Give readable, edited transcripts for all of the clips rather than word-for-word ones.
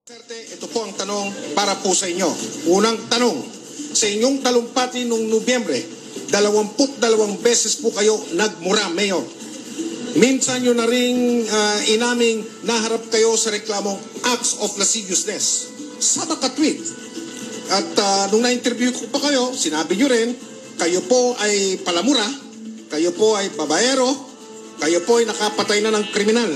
Duterte, ito po ang tanong para po sa inyo. Unang tanong, sa inyong talumpati noong Nobyembre, 22 beses po kayo nagmura, Mayor. Minsan nyo na rin inaming naharap kayo sa reklamong acts of lasciviousness sa nakatweet. At nung na-interview ko pa kayo, sinabi nyo rin, kayo po ay palamura, kayo po ay babaero, kayo po ay nakapatay na ng kriminal.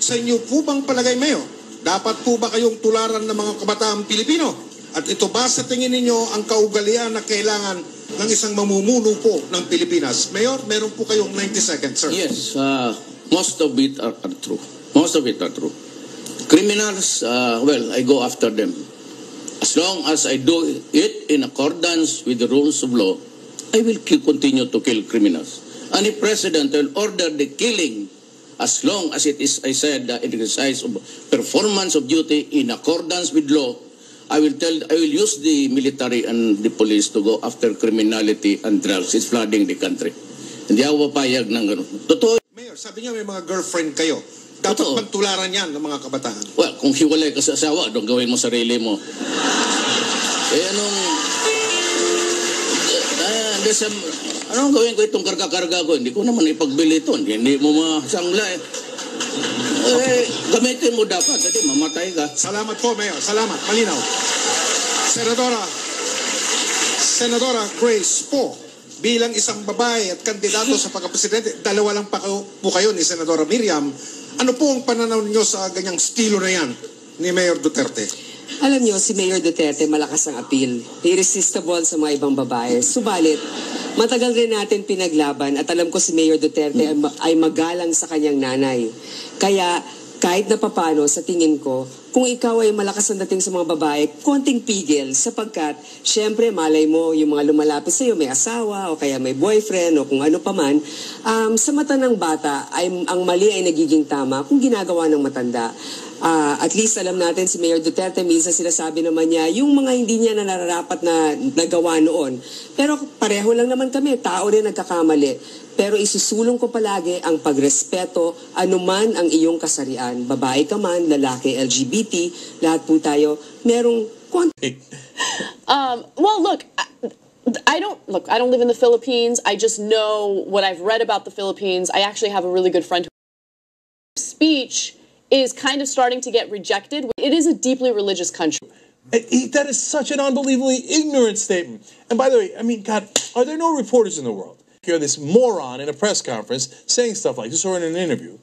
Sa inyo po bang palagay, Mayor? Dapat po ba kayong tularan ng mga kabataang Pilipino? At ito ba sa tingin ninyo ang kaugalian na kailangan ng isang mamumuno po ng Pilipinas? Mayor, meron po kayong 90 seconds, sir. Yes, most of it are true. Most of it are true. Criminals, well, I go after them. As long as I do it in accordance with the rules of law, I will continue to kill criminals. Any president will order the killing as long as it is, I said, the exercise of performance of duty in accordance with law. I will use the military and the police to go after criminality and drugs. It's flooding the country. Hindi ako papayag ng gano'n. Totoo. Mayor, sabi niya may mga girlfriend kayo. Dapat magtularan yan ng mga kabataan. Well, kung hiwalay ka sa asawa, doon gawin mo sarili mo. Anong gawin ko itong karga-karga ko? Hindi ko naman ipagbili ito. Hindi mo masangla eh. Gamitin mo dapat. Hindi, mamatay ka. Salamat po, Mayor. Salamat. Malinaw. Senadora Grace po, bilang isang babae at kandidato sa pagkapresidente, dalawa lang pa po kayo ni Senadora Miriam. Ano po ang pananaw niyo sa ganyang estilo na yan ni Mayor Duterte? Alam niyo, si Mayor Duterte malakas ang appeal. Irresistible sa mga ibang babae. Subalit, matagal rin natin pinaglaban at alam ko si Mayor Duterte ay magalang sa kanyang nanay. Kaya kahit na papano sa tingin ko, kung ikaw ay malakas ang dating sa mga babae, konting pigil sapagkat syempre malay mo yung mga lumalapit sa iyo may asawa o kaya may boyfriend o kung ano paman. Sa mata ng bata, ang mali ay nagiging tama kung ginagawa ng matanda. At least alam natin si Mayor Duterte, minsan sinasabi naman niya yung mga hindi niya na nararapat na nagawa noon. Pero pareho lang naman kami, tao rin nagkakamali. Pero isusulong ko palagi ang pagrespeto, anuman ang iyong kasarian. Babae ka man, lalaki, LGBT, lahat po tayo merong well, look, I don't live in the Philippines. I just know what I've read about the Philippines. I actually have a really good friend whose speech is kind of starting to get rejected. It is a deeply religious country. That is such an unbelievably ignorant statement. And by the way, I mean, God, are there no reporters in the world? Hear this moron in a press conference saying stuff like this or in an interview.